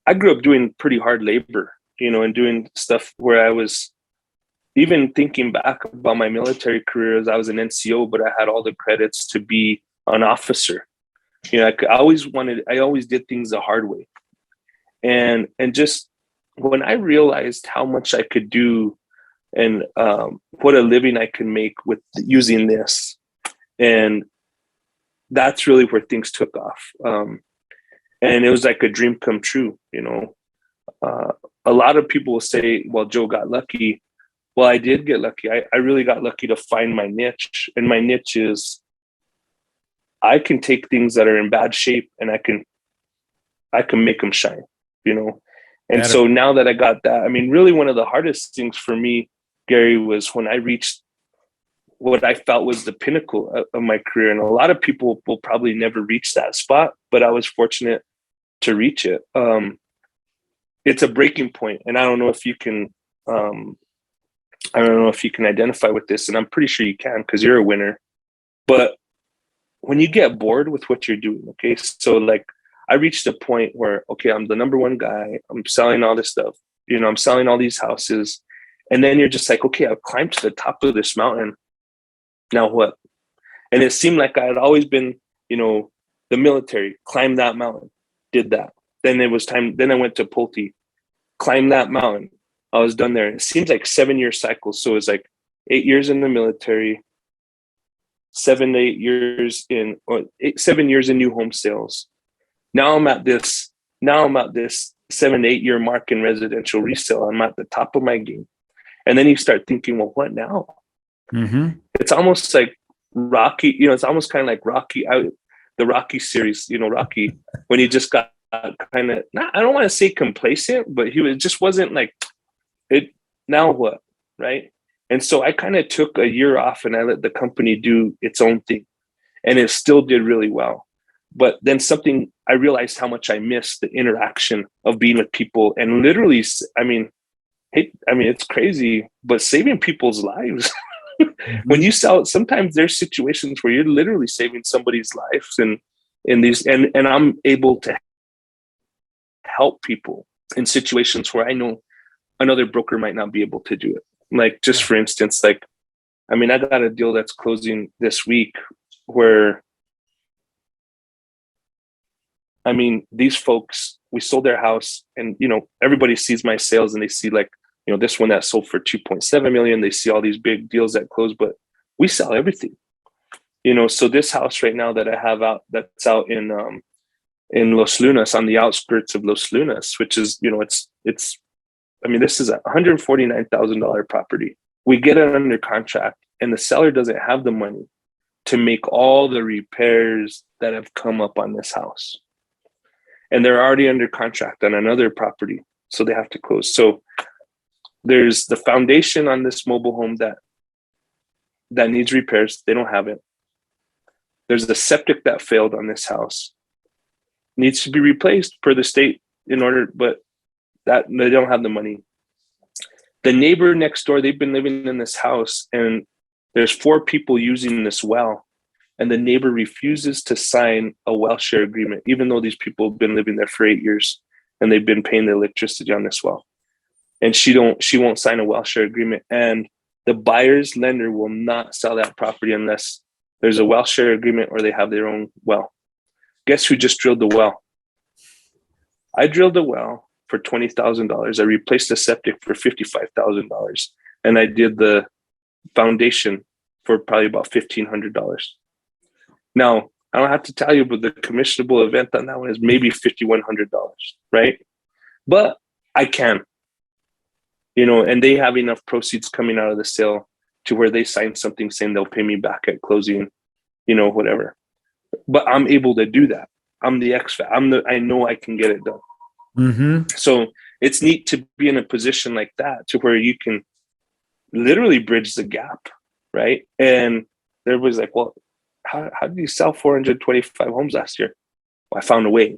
I grew up doing pretty hard labor, and doing stuff where I was even thinking back about my military career as I was an NCO, but I had all the credits to be an officer. I always did things the hard way. And just when I realized how much I could do and what a living I can make with using this, and that's really where things took off. And it was like a dream come true. A lot of people will say, "Well, Joe got lucky." Well, I did get lucky. I really got lucky to find my niche. And my niche is I can take things that are in bad shape and I can make them shine, And so now that I got that, really one of the hardest things for me, Gary, was when I reached what I felt was the pinnacle of my career. And a lot of people will probably never reach that spot, but I was fortunate to reach it. It's a breaking point, and I don't know if you can identify with this, and I'm pretty sure you can because you're a winner. But when you get bored with what you're doing, okay, so like I reached a point where, okay, I'm the number one guy, I'm selling all this stuff, I'm selling all these houses, and then you're just like, okay, I've climbed to the top of this mountain. Now what? And it seemed like I had always been, the military, climbed that mountain, did that. Then it was time. Then I went to Pulte, climbed that mountain. I was done there. It seems like 7-year cycles. So it's like 8 years in the military, 7 years in new home sales. Now I'm at this 7 to 8 year mark in residential resale. I'm at the top of my game. And then you start thinking, well, what now? Mm-hmm. It's almost like Rocky, it's almost kind of like Rocky, the Rocky series, Rocky, when he just got kind of, I don't want to say complacent, but just wasn't like it. Now what? Right. And so I kind of took a year off and I let the company do its own thing, and it still did really well. But then I realized how much I missed the interaction of being with people, and literally, it's crazy, but saving people's lives. Mm-hmm. When you sell it, sometimes there's situations where you're literally saving somebody's lives, and I'm able to help people in situations where I know another broker might not be able to do it. Like, just for instance, I got a deal that's closing this week where, these folks, we sold their house, and, everybody sees my sales and they see this one that sold for 2.7 million. They see all these big deals that close, but we sell everything, so this house right now that I have that's out in Los Lunas, on the outskirts of Los Lunas, which is, this is a $149,000 property. We get it under contract, and the seller doesn't have the money to make all the repairs that have come up on this house. And they're already under contract on another property, so they have to close. So there's the foundation on this mobile home that needs repairs. They don't have it. There's the septic that failed on this house. Needs to be replaced per the state but that they don't have the money. The neighbor next door, they've been living in this house, and there's 4 people using this well, and the neighbor refuses to sign a well share agreement, even though these people have been living there for 8 years and they've been paying the electricity on this well. And she won't sign a well share agreement, and the buyer's lender will not sell that property unless there's a well share agreement or they have their own well. Guess who just drilled the well? I drilled a well for $20,000. I replaced the septic for $55,000, and I did the foundation for probably about $1,500. Now, I don't have to tell you, but the commissionable event on that one is maybe $5,100, right? But I can, and they have enough proceeds coming out of the sale to where they sign something saying they'll pay me back at closing, whatever. But I'm able to do that. I'm the I know I can get it done. Mm-hmm. So it's neat to be in a position like that, to where you can literally bridge the gap, right? And everybody's like, well, how did you sell 425 homes last year? Well, I found a way.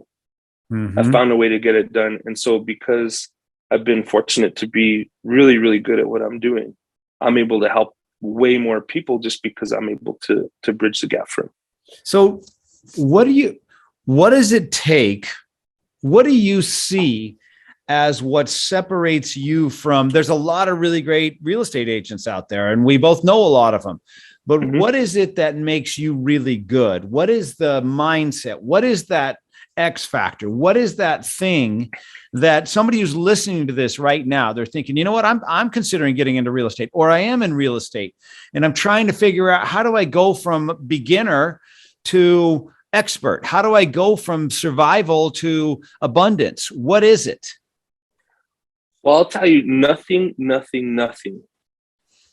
Mm-hmm. I found a way to get it done. And so because I've been fortunate to be really, really good at what I'm doing, I'm able to help way more people just because I'm able to bridge the gap for them. So what does it take? What do you see as what separates you from, there's a lot of really great real estate agents out there, and we both know a lot of them, but Mm-hmm. What is it that makes you really good? What is the mindset? What is that X factor? What is that thing that somebody who's listening to this right now, they're thinking, you know what, I'm considering getting into real estate, or I am in real estate, and I'm trying to figure out, how do I go from beginner to expert? How do I go from survival to abundance? What is it? Well, I'll tell you, nothing,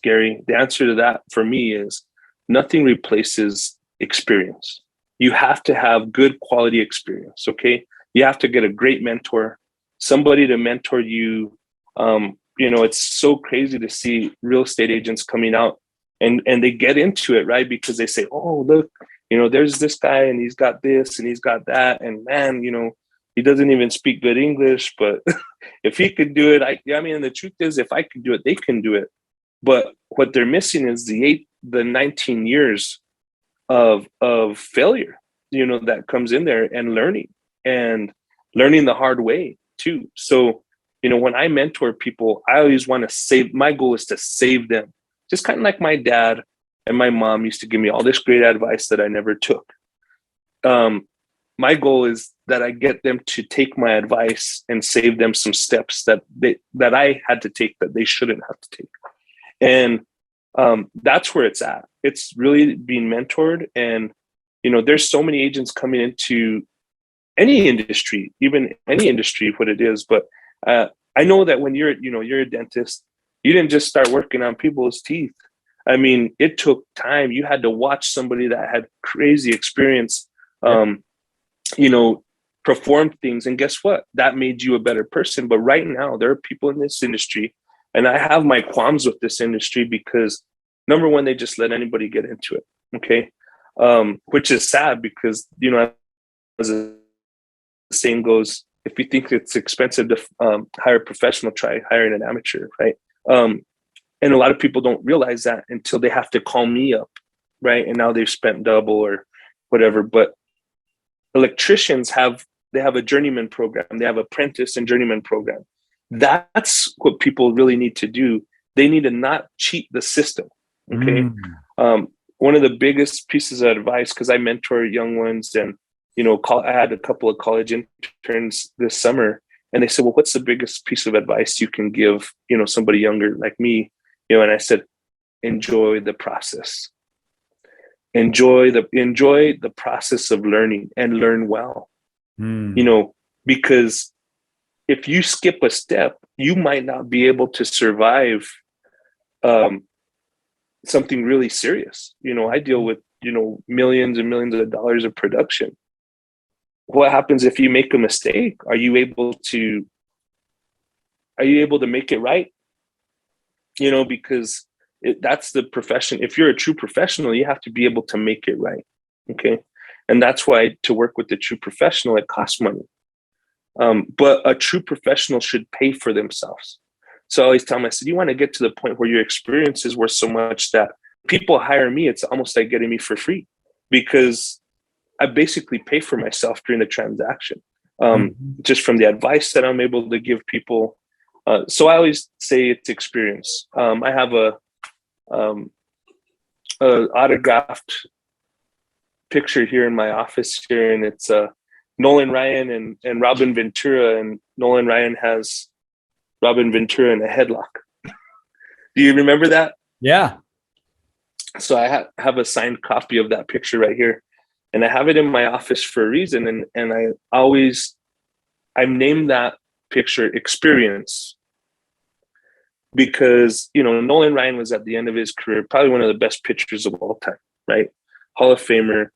Gary. The answer to that for me is nothing replaces experience. You have to have good quality experience, okay? You have to get a great mentor, somebody to mentor you. It's so crazy to see real estate agents coming out and they get into it, right? Because they say, oh, look, there's this guy and he's got this and he's got that. And man, he doesn't even speak good English, but if he could do it, the truth is, if I could do it, they can do it. But what they're missing is the 19 years of failure, that comes in there, and learning the hard way too. So, when I mentor people, I always want to my goal is to save them. Just kind of like my dad and my mom used to give me all this great advice that I never took. My goal is that I get them to take my advice and save them some steps that I had to take that they shouldn't have to take. And That's where it's at. It's really being mentored. And, there's so many agents coming into any industry, even any industry, what it is. But I know that when you're a dentist, you didn't just start working on people's teeth. I mean, it took time. You had to watch somebody that had crazy experience, perform things. And guess what? That made you a better person. But right now, there are people in this industry, and I have my qualms with this industry because, number one, they just let anybody get into it. Okay. Which is sad because, as the saying goes, if you think it's expensive to hire a professional, try hiring an amateur, right? And a lot of people don't realize that until they have to call me up, right? And now they've spent double or whatever. But electricians have a journeyman program. They have apprentice and journeyman program. That's what people really need to do. They need to not cheat the system. Okay. One of the biggest pieces of advice, because I mentor young ones, and I had a couple of college interns this summer, and they said, well, what's the biggest piece of advice you can give, somebody younger like me? And I said, enjoy the process. Enjoy the process of learning, and learn well. Because if you skip a step, you might not be able to survive something really serious. I deal with, millions and millions of dollars of production. What happens if you make a mistake? Are you able to make it right? Because that's the profession. If you're a true professional, you have to be able to make it right. Okay. And that's why to work with the true professional, it costs money. But a true professional should pay for themselves. So I always tell them, I said, you want to get to the point where your experience is worth so much that people hire me. It's almost like getting me for free, because I basically pay for myself during the transaction, just from the advice that I'm able to give people. So I always say it's experience. I have a autographed picture here in my office here, and it's Nolan Ryan and Robin Ventura, and Nolan Ryan has Robin Ventura in a headlock. Do you remember that? Yeah. So I have a signed copy of that picture right here, and I have it in my office for a reason. And I've named that picture Experience, because, Nolan Ryan was at the end of his career, probably one of the best pitchers of all time, right? Hall of Famer.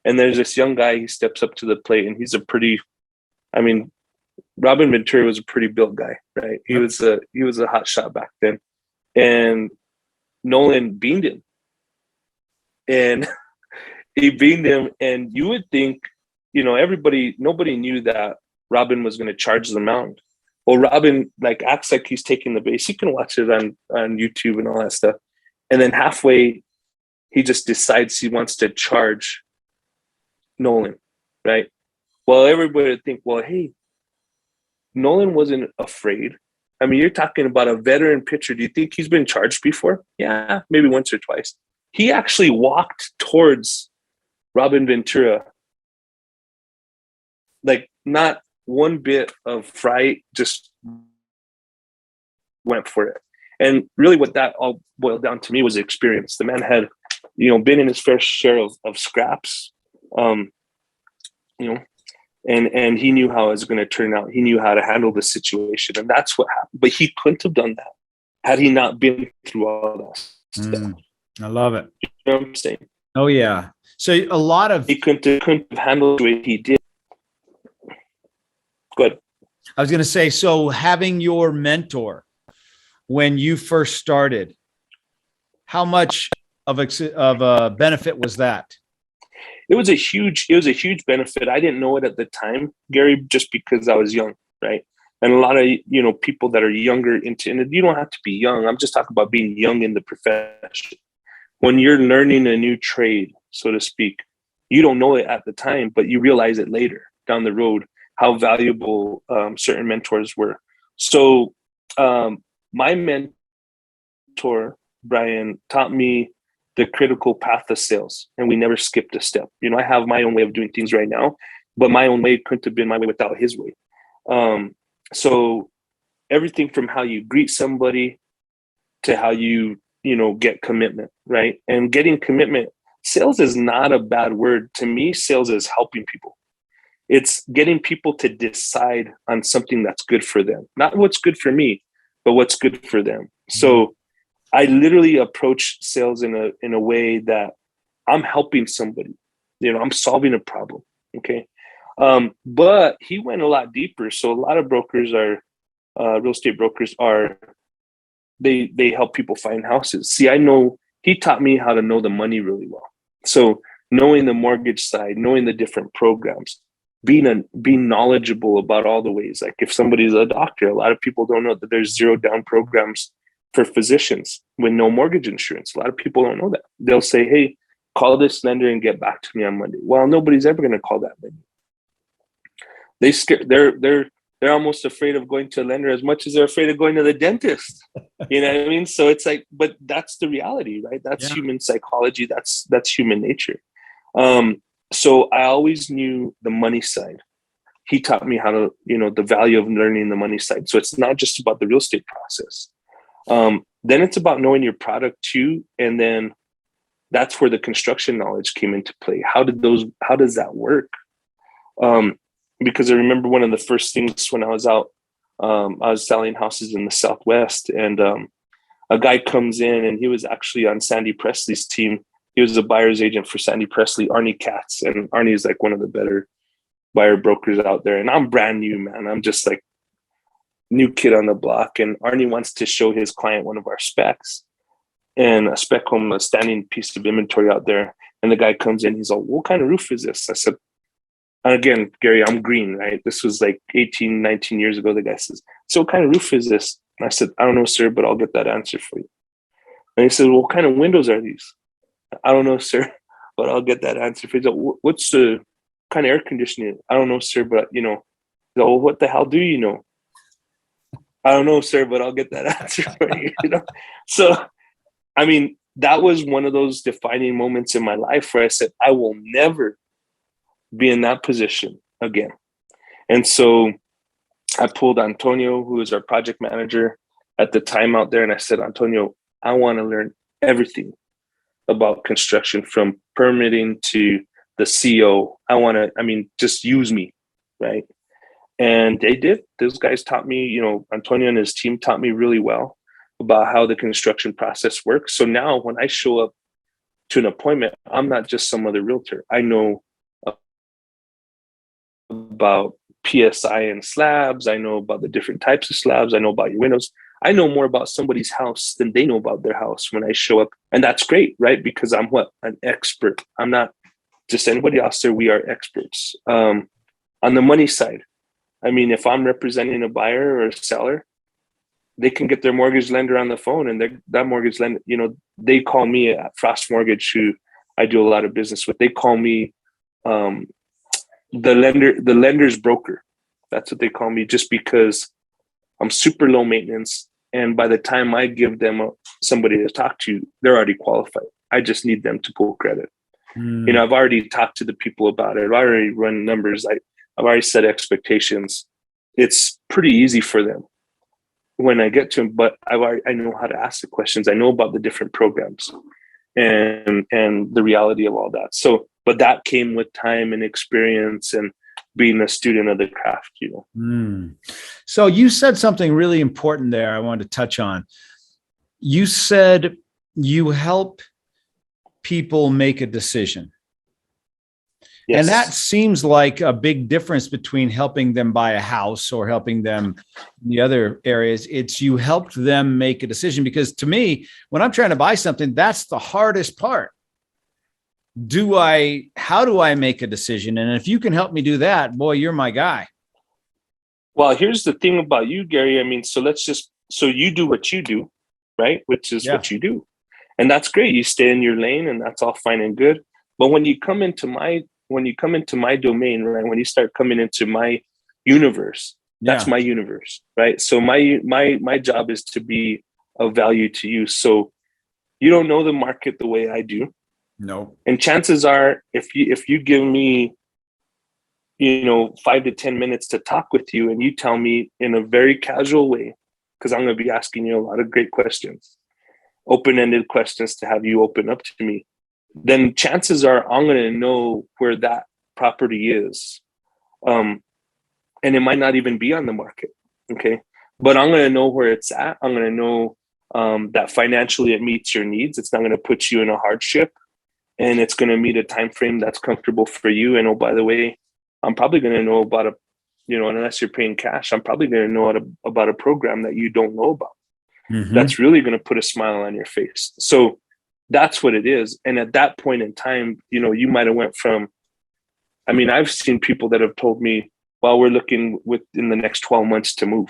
And there's this young guy, he steps up to the plate, and he's Robin Ventura was a pretty built guy, right? He was a hot shot back then. And Nolan beamed him. And he beamed him, and you would think, nobody knew that Robin was going to charge the mound. Well, Robin acts like he's taking the base. You can watch it on YouTube and all that stuff. And then halfway, he just decides he wants to charge Nolan, right? Well, everybody would think, well, hey, Nolan wasn't afraid. I mean, you're talking about a veteran pitcher. Do you think he's been charged before? Yeah, maybe once or twice. He actually walked towards Robin Ventura, not one bit of fright, just went for it. And really what that all boiled down to me was experience. The man had, been in his fair share of scraps, and he knew how it was going to turn out. He knew how to handle the situation, and that's what happened. But he couldn't have done that had he not been through all that stuff. I love it. You know what I'm saying? Oh yeah. So a lot of he couldn't have handled the way he did. Good. I was going to say, so having your mentor when you first started, how much of a benefit was that? It was a huge benefit. I didn't know it at the time, Gary, just because I was young, right? And a lot of, people that are younger and you don't have to be young. I'm just talking about being young in the profession. When you're learning a new trade, so to speak, you don't know it at the time, but you realize it later down the road, how valuable certain mentors were. So my mentor, Brian, taught me the critical path of sales, and we never skipped a step. I have my own way of doing things right now, but my own way couldn't have been my way without his way. So everything from how you greet somebody to how you get commitment, right? And getting commitment, sales is not a bad word. To me, sales is helping people. It's getting people to decide on something that's good for them, not what's good for me, but what's good for them. So I literally approach sales in a way that I'm helping somebody, I'm solving a problem. Okay. But he went a lot deeper. So a lot of brokers are, real estate brokers are, they help people find houses. See, he taught me how to know the money really well. So knowing the mortgage side, knowing the different programs, being knowledgeable about all the ways. Like if somebody's a doctor, a lot of people don't know that there's 0 down programs for physicians with no mortgage insurance. A lot of people don't know that. They'll say, hey, call this lender and get back to me on Monday. Well, nobody's ever going to call that lender. They're almost afraid of going to a lender as much as they're afraid of going to the dentist. You know what I mean? So it's like, but that's the reality, right? That's human psychology. That's human nature. So I always knew the money side. He taught me how to, the value of learning the money side. So it's not just about the real estate process. Then it's about knowing your product too. And then that's where the construction knowledge came into play. How does that work? Because I remember one of the first things when I was out, I was selling houses in the Southwest, and a guy comes in, and he was actually on Sandy Presley's team. He was a buyer's agent for Sandy Presley, Arnie Katz. And Arnie is like one of the better buyer brokers out there. And I'm brand new, man. I'm just like new kid on the block. And Arnie wants to show his client one of our specs, and a spec home, a standing piece of inventory out there. And the guy comes in, he's like, what kind of roof is this? I said, and again, Gary, I'm green, right? This was like 18, 19 years ago. The guy says, so what kind of roof is this? And I said, I don't know, sir, but I'll get that answer for you. And he said, well, what kind of windows are these? I don't know, sir, but I'll get that answer for you. So what's the kind of air conditioning? I don't know, sir, but well, what the hell do you know? I don't know, sir, but I'll get that answer for you. So, I mean, that was one of those defining moments in my life where I said, I will never be in that position again. And so I pulled Antonio, who was our project manager at the time out there. And I said, Antonio, I want to learn everything about construction, from permitting to the CO. Just use me. Right. And they did. Those guys taught me, Antonio and his team taught me really well about how the construction process works. So now when I show up to an appointment, I'm not just some other realtor. I know about PSI and slabs. I know about the different types of slabs. I know about your windows. I know more about somebody's house than they know about their house when I show up. And that's great, right? Because I'm an expert. I'm not just anybody else there. We are experts. On the money side, if I'm representing a buyer or a seller, they can get their mortgage lender on the phone, and that mortgage lender, they call me at Frost Mortgage, who I do a lot of business with. They call me the lender's broker. That's what they call me, just because I'm super low maintenance. And by the time I give them somebody to talk to, they're already qualified. I just need them to pull credit. I've already talked to the people about it. I've already run numbers. I've already set expectations. It's pretty easy for them when I get to them, but I know how to ask the questions. I know about the different programs and the reality of all that. So, but that came with time and experience and being a student of the craft, So you said something really important there I wanted to touch on. You said you help people make a decision. Yes. And that seems like a big difference between helping them buy a house or helping them in the other areas. It's you helped them make a decision, because to me, when I'm trying to buy something, that's the hardest part. How do I make a decision? And if you can help me do that, boy, you're my guy. Well, here's the thing about you, Gary. So you do what you do, right? Which is what you do. And that's great. You stay in your lane, and that's all fine and good. But when you come into my domain, right? When you start coming into my universe, that's my universe, right? So my job is to be of value to you. So you don't know the market the way I do. No. And chances are, if you give me, 5 to 10 minutes to talk with you, and you tell me in a very casual way, because I'm going to be asking you a lot of great questions, open-ended questions to have you open up to me, then chances are I'm going to know where that property is. And it might not even be on the market. Okay. But I'm going to know where it's at. I'm going to know that financially it meets your needs. It's not going to put you in a hardship, and it's going to meet a time frame that's comfortable for you. And oh, by the way, I'm probably going to know about unless you're paying cash, I'm probably going to know about a program that you don't know about. Mm-hmm. That's really going to put a smile on your face. So that's what it is. And at that point in time, you might have went from, I've seen people that have told me, well, we're looking within the next 12 months to move.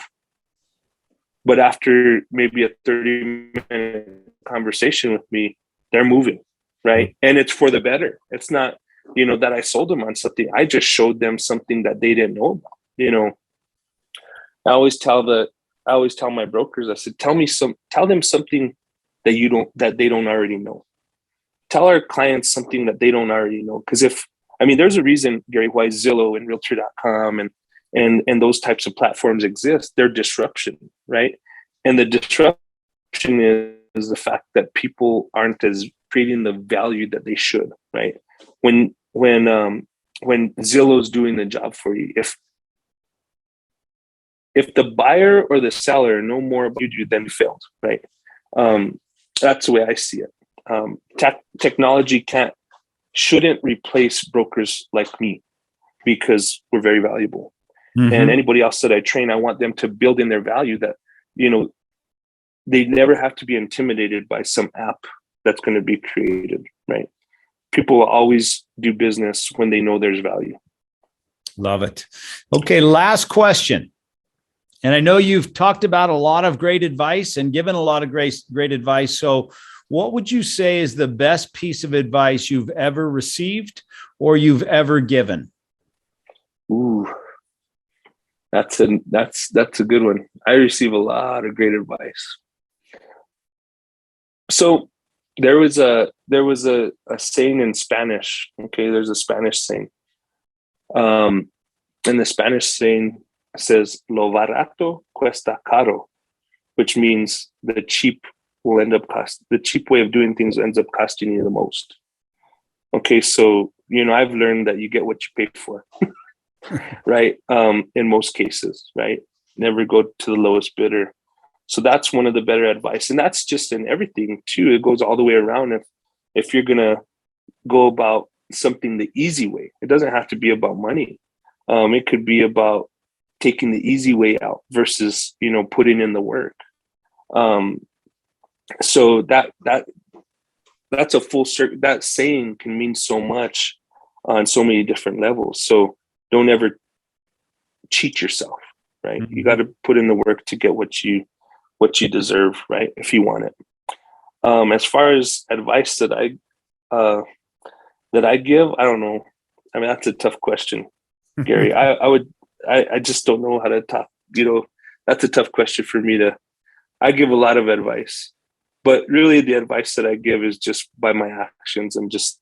But after maybe a 30-minute conversation with me, they're moving, right? And it's for the better. It's not, that I sold them on something. I just showed them something that they didn't know about. I always tell my brokers, I said, tell them something that they don't already know. Tell our clients something that they don't already know. Because there's a reason, Gary, why Zillow and Realtor.com and those types of platforms exist. They're disruption, right? And the disruption is the fact that people aren't as creating the value that they should, right? When Zillow's doing the job for you, if the buyer or the seller know more about you, then you failed, right? That's the way I see it. Technology shouldn't replace brokers like me, because we're very valuable. Mm-hmm. And anybody else that I train, I want them to build in their value that, they never have to be intimidated by some app that's going to be created, right? People will always do business when they know there's value. Love it. Okay, last question. And I know you've talked about a lot of great advice and given a lot of great advice. So what would you say is the best piece of advice you've ever received or you've ever given? Ooh, that's a good one. I receive a lot of great advice. So there was a saying in Spanish. Okay, there's a Spanish saying. And the Spanish saying says, "Lo barato cuesta caro," which means the cheap way of doing things ends up costing you the most. Okay, so I've learned that you get what you pay for, right? In most cases, right? Never go to the lowest bidder. So that's one of the better advice, and that's just in everything too. It goes all the way around. If you're gonna go about something the easy way, it doesn't have to be about money. It could be about taking the easy way out versus putting in the work. So that's a full circle. That saying can mean so much on so many different levels. So don't ever cheat yourself, right? Mm-hmm. You got to put in the work to get what you deserve, right? If you want it. As far as advice that I give, I don't know. That's a tough question, Gary. I just don't know how to talk. That's a tough question for me I give a lot of advice, but really the advice that I give is just by my actions and just,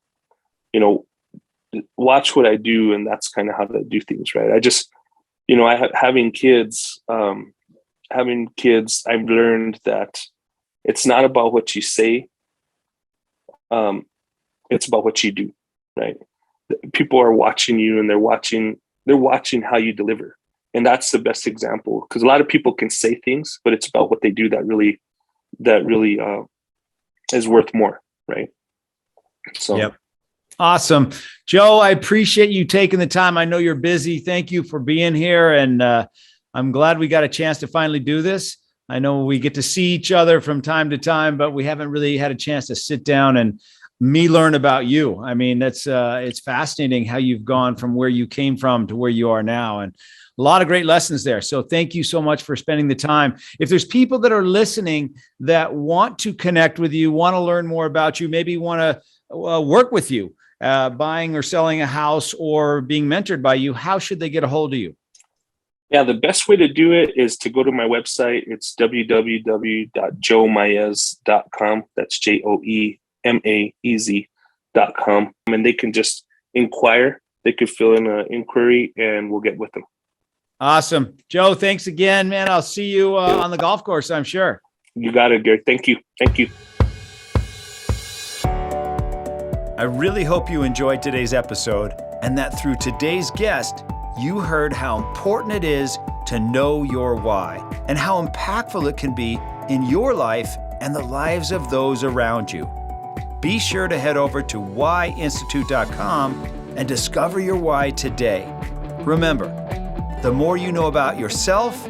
watch what I do. And that's kind of how to do things, right? I just, having kids, I've learned that it's not about what you say. It's about what you do, right? People are watching you, and they're watching how you deliver. And that's the best example, because a lot of people can say things, but it's about what they do that really is worth more, right? So. Yep. Awesome. Joe, I appreciate you taking the time. I know you're busy. Thank you for being here. And I'm glad we got a chance to finally do this. I know we get to see each other from time to time, but we haven't really had a chance to sit down and me learn about you. It's fascinating how you've gone from where you came from to where you are now. And a lot of great lessons there. So thank you so much for spending the time. If there's people that are listening that want to connect with you, want to learn more about you, maybe want to work with you, buying or selling a house or being mentored by you, how should they get a hold of you? Yeah, the best way to do it is to go to my website. It's www.joemaez.com. That's JOEMAEZ.com. And they can just inquire. They could fill in an inquiry and we'll get with them. Awesome. Joe, thanks again, man. I'll see you on the golf course, I'm sure. You got it, Gary. Thank you. I really hope you enjoyed today's episode and that through today's guest, you heard how important it is to know your why and how impactful it can be in your life and the lives of those around you. Be sure to head over to whyinstitute.com and discover your why today. Remember, the more you know about yourself,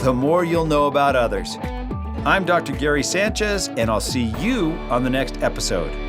the more you'll know about others. I'm Dr. Gary Sanchez, and I'll see you on the next episode.